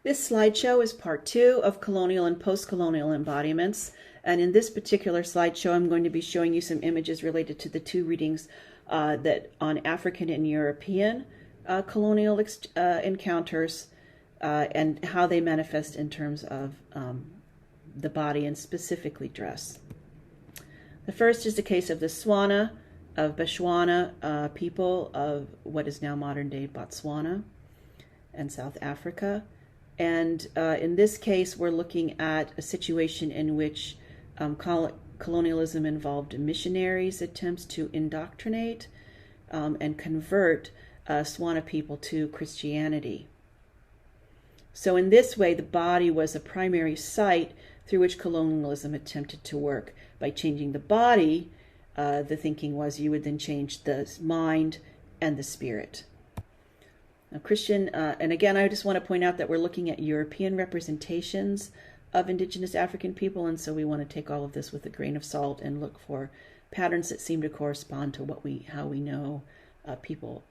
This slideshow is part 2 of colonial and post-colonial embodiments. And in this particular slideshow, I'm going to be showing you some images related to the two readings that on African and European colonial encounters and how they manifest in terms of the body and specifically dress. The first is the case of the Swana of Bechuana people of what is now modern-day Botswana and South Africa. And in this case, we're looking at a situation in which colonialism involved missionaries' attempts to indoctrinate and convert Swana people to Christianity. So in this way, the body was a primary site through which colonialism attempted to work. By changing the body, the thinking was you would then change the mind and the spirit. Now, Christian, and again, I just want to point out that we're looking at European representations of indigenous African people, and so we want to take all of this with a grain of salt and look for patterns that seem to correspond to how we know people,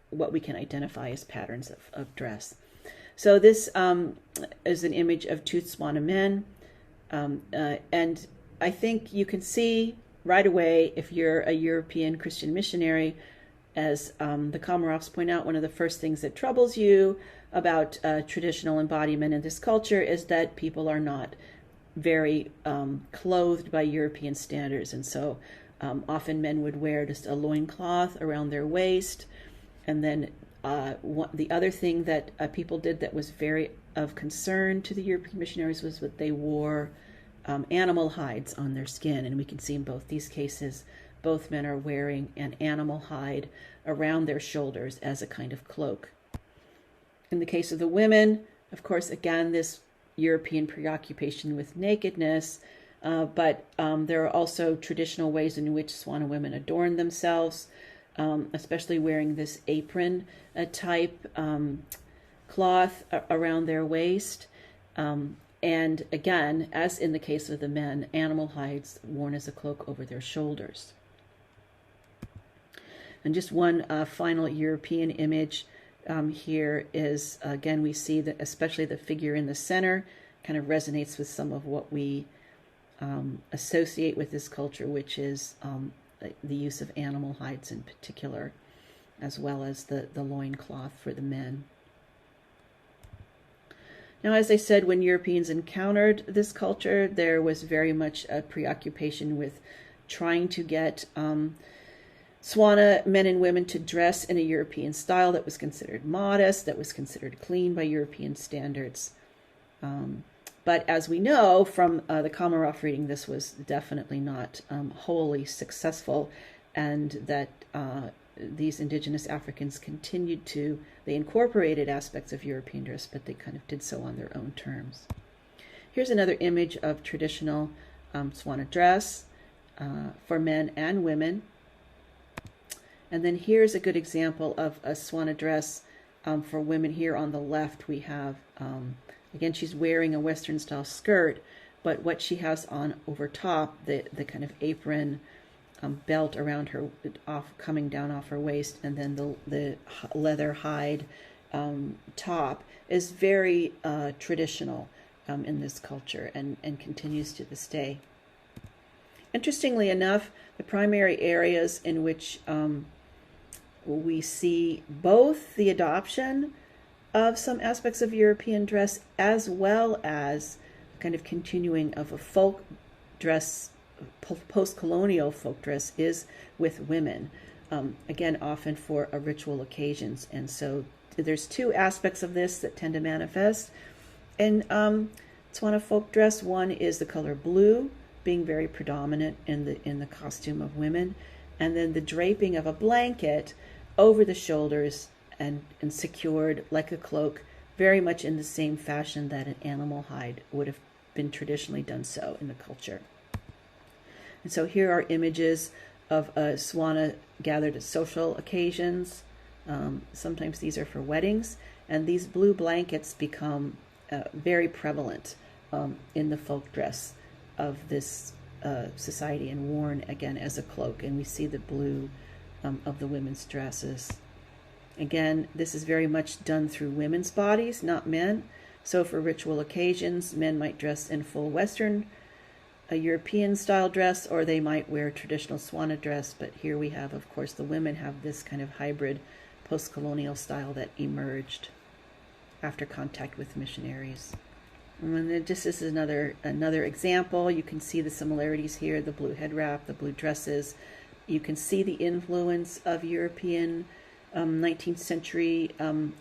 what we can identify as patterns of dress. So this is an image of two Swana men, and I think you can see right away, if you're a European Christian missionary, as the Komarovs point out, one of the first things that troubles you about traditional embodiment in this culture is that people are not very clothed by European standards. And so often men would wear just a loincloth around their waist. And then the other thing that people did that was very of concern to the European missionaries was that they wore animal hides on their skin. And we can see in both these cases, both men are wearing an animal hide around their shoulders as a kind of cloak. In the case of the women, of course, again, this European preoccupation with nakedness, but there are also traditional ways in which Swana women adorn themselves, especially wearing this apron type cloth around their waist. And again, as in the case of the men, animal hides worn as a cloak over their shoulders. And just one final European image here is, again, we see that especially the figure in the center kind of resonates with some of what we associate with this culture, which is the use of animal hides in particular, as well as the loincloth for the men. Now, as I said, when Europeans encountered this culture, there was very much a preoccupation with trying to get Swana men and women to dress in a European style that was considered modest, that was considered clean by European standards. But as we know from the Komarov reading, this was definitely not wholly successful, and that these indigenous Africans they incorporated aspects of European dress, but they kind of did so on their own terms. Here's another image of traditional Swana dress for men and women. And then here's a good example of a Swana dress for women. Here on the left we have, again, she's wearing a Western style skirt, but what she has on over top, the kind of apron belt around her, coming down off her waist, and then the leather hide top is very traditional in this culture and continues to this day. Interestingly enough, the primary areas in which we see both the adoption of some aspects of European dress as well as kind of continuing of a folk dress, post-colonial folk dress, is with women, again, often for ritual occasions. And so there's two aspects of this that tend to manifest in Swana folk dress. One is the color blue being very predominant in the costume of women, and then the draping of a blanket over the shoulders and secured like a cloak, very much in the same fashion that an animal hide would have been traditionally done so in the culture. And so here are images of Swana gathered at social occasions. Sometimes these are for weddings, and these blue blankets become very prevalent in the folk dress of this society and worn again as a cloak. And we see the blue of the women's dresses Again, this is very much done through women's bodies, not men. So for ritual occasions, men might dress in full Western, a European style dress, or they might wear traditional Swana dress. But here we have, of course, the women have this kind of hybrid post-colonial style that emerged after contact with missionaries. And then this is another example. You can see the similarities here, the blue head wrap, the blue dresses. You can see the influence of European 19th century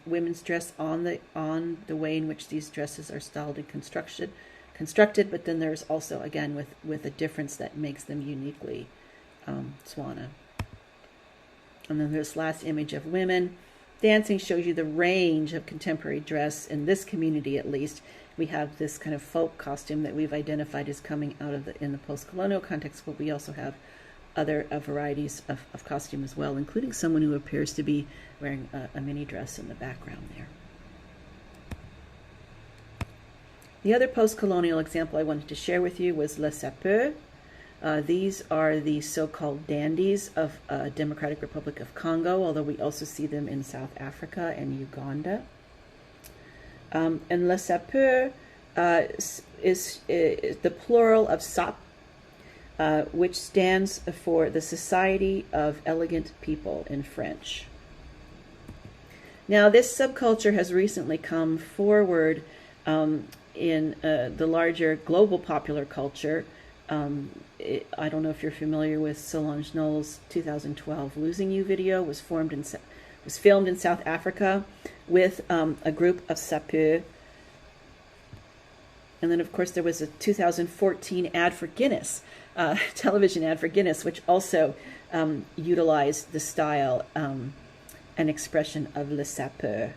women's dress on the way in which these dresses are styled and constructed, but then there's also, again, with a difference that makes them uniquely Swana. And then this last image of women dancing shows you the range of contemporary dress in this community. At least we have this kind of folk costume that we've identified as coming out of in the post-colonial context, but we also have other varieties of costume as well, including someone who appears to be wearing a mini dress in the background there. The other post-colonial example I wanted to share with you was Les Sapeurs. These are the so-called dandies of Democratic Republic of Congo, although we also see them in South Africa and Uganda. And Les Sapeurs is the plural of SAP, which stands for the Society of Elegant People in French. Now, this subculture has recently come forward in the larger global popular culture. I don't know if you're familiar with Solange Knowles' 2012 "Losing You" video. Was filmed in South Africa with a group of sapeurs. And then, of course, there was a 2014 ad for Guinness, television ad for Guinness, which also utilized the style and expression of Les Sapeurs.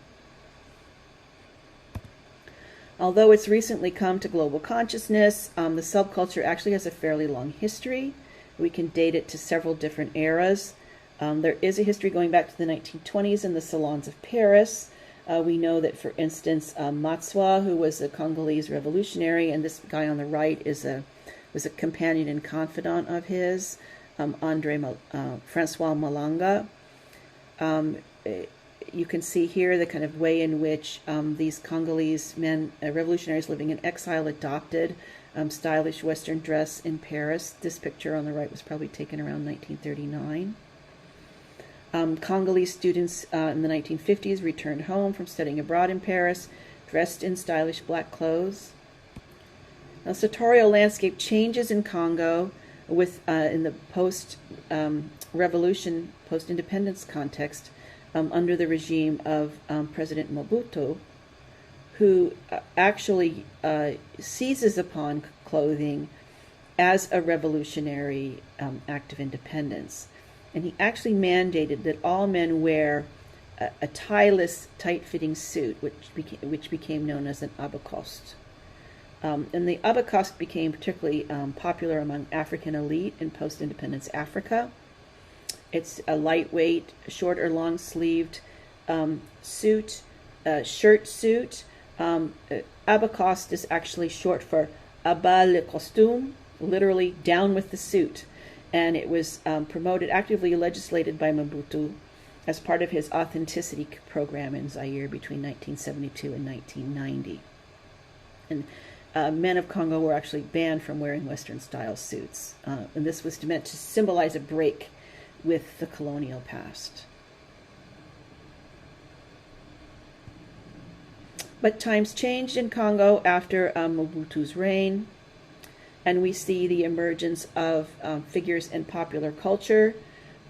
Although it's recently come to global consciousness, the subculture actually has a fairly long history. We can date it to several different eras. There is a history going back to the 1920s in the salons of Paris. We know that, for instance, Matswa, who was a Congolese revolutionary, and this guy on the right was a companion and confidant of his, Francois Malanga. You can see here the kind of way in which these Congolese men, revolutionaries living in exile, adopted stylish Western dress in Paris. This picture on the right was probably taken around 1939. Congolese students in the 1950s returned home from studying abroad in Paris, dressed in stylish black clothes. Now, sartorial landscape changes in Congo with in the post-revolution, post-independence context under the regime of President Mobutu, who actually seizes upon clothing as a revolutionary act of independence. And he actually mandated that all men wear a tieless, tight-fitting suit, which became known as an abacoste. And the abacoste became particularly popular among African elite in post-independence Africa. It's a lightweight, short or long-sleeved suit, shirt suit. Abacoste is actually short for abat le costume, literally down with the suit. And it was promoted, actively legislated by Mobutu as part of his authenticity program in Zaire between 1972 and 1990. And men of Congo were actually banned from wearing Western-style suits. And this was meant to symbolize a break with the colonial past. But times changed in Congo after Mobutu's reign. And we see the emergence of figures in popular culture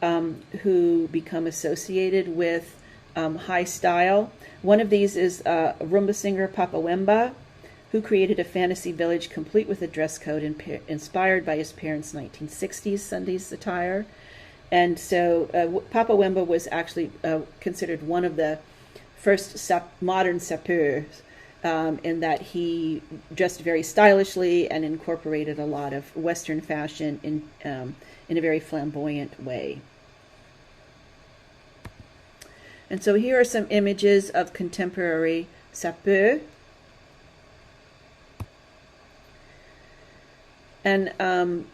who become associated with high style. One of these is Rumba singer Papa Wemba, who created a fantasy village complete with a dress code inspired by his parents' 1960s Sundays attire. And so Papa Wemba was actually considered one of the first modern sapeurs, in that he dressed very stylishly and incorporated a lot of Western fashion in a very flamboyant way. And so here are some images of contemporary sapeurs. And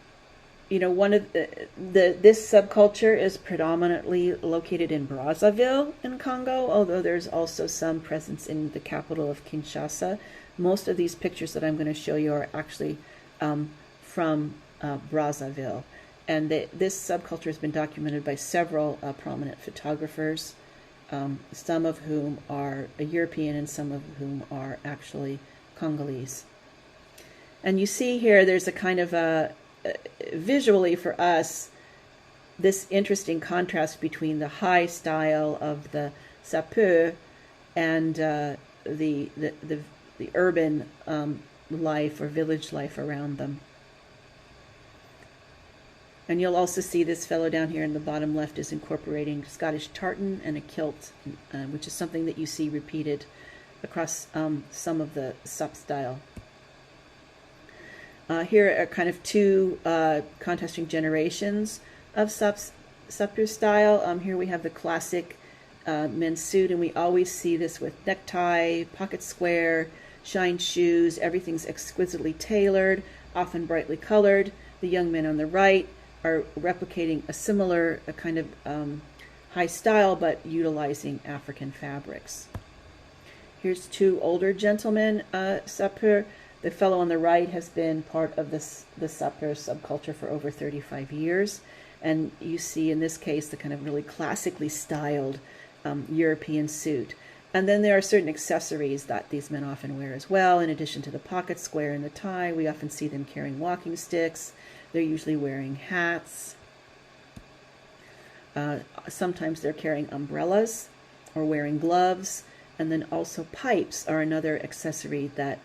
one of this subculture is predominantly located in Brazzaville in Congo, although there's also some presence in the capital of Kinshasa. Most of these pictures that I'm going to show you are actually from Brazzaville. And this subculture has been documented by several prominent photographers, some of whom are European and some of whom are actually Congolese. And you see here there's a kind of visually for us, this interesting contrast between the high style of the sapeur and the urban life or village life around them. And you'll also see this fellow down here in the bottom left is incorporating Scottish tartan and a kilt, which is something that you see repeated across some of the sup style. Here are kind of two contrasting generations of sapeur style. Here we have the classic men's suit, and we always see this with necktie, pocket square, shined shoes. Everything's exquisitely tailored, often brightly colored. The young men on the right are replicating a similar kind of high style, but utilizing African fabrics. Here's two older gentlemen sapeur. The fellow on the right has been part of the sapeur subculture for over 35 years. And you see in this case the kind of really classically styled European suit. And then there are certain accessories that these men often wear as well. In addition to the pocket square and the tie, we often see them carrying walking sticks. They're usually wearing hats. Sometimes they're carrying umbrellas or wearing gloves. And then also pipes are another accessory that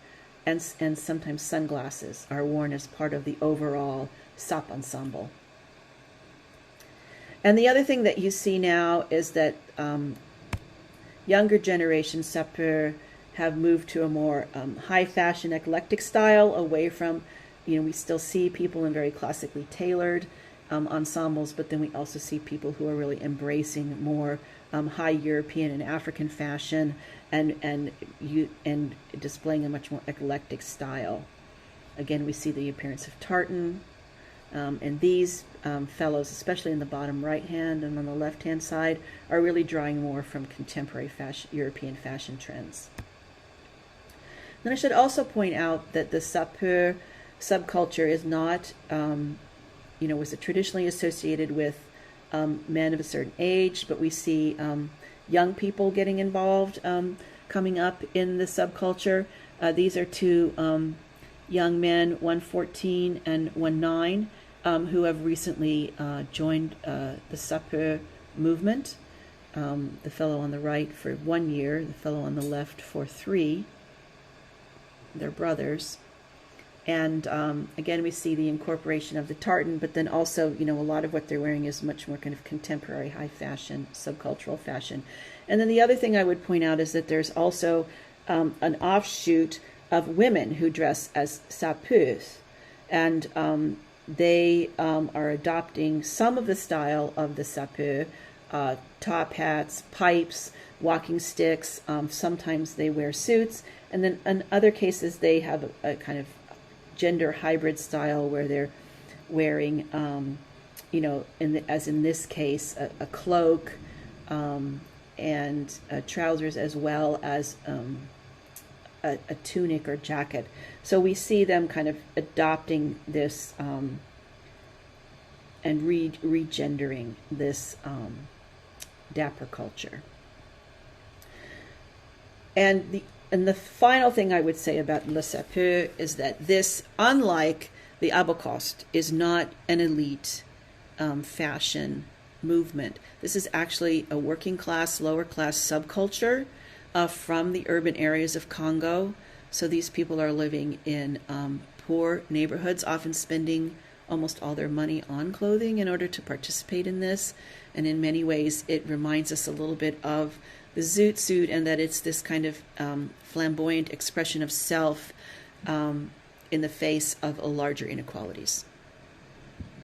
and sometimes sunglasses are worn as part of the overall sap ensemble. And the other thing that you see now is that younger generation sapeur have moved to a more high fashion eclectic style, away from, we still see people in very classically tailored ensembles, but then we also see people who are really embracing more high European and African fashion and displaying a much more eclectic style. Again, we see the appearance of tartan, and these fellows, especially in the bottom right hand and on the left hand side, are really drawing more from contemporary European fashion trends. Then I should also point out that the sapeur subculture is not, was traditionally associated with men of a certain age, but we see young people getting involved coming up in the subculture. These are two young men, one 14 and one 9, who have recently joined the sapeur movement. The fellow on the right for 1 year, the fellow on the left for 3. They're brothers. And again, we see the incorporation of the tartan, but then also, a lot of what they're wearing is much more kind of contemporary, high fashion, subcultural fashion. And then the other thing I would point out is that there's also an offshoot of women who dress as sapeurs. And they are adopting some of the style of the sapeur, top hats, pipes, walking sticks. Sometimes they wear suits. And then in other cases, they have a kind of gender hybrid style where they're wearing, as in this case, a cloak and trousers, as well as a tunic or jacket. So we see them kind of adopting this and regendering this dapper culture. And the final thing I would say about Le Sapeur is that this, unlike the Abocost, is not an elite fashion movement. This is actually a working class, lower class subculture from the urban areas of Congo. So these people are living in poor neighborhoods, often spending almost all their money on clothing in order to participate in this. And in many ways, it reminds us a little bit of the zoot suit, and that it's this kind of flamboyant expression of self in the face of larger inequalities.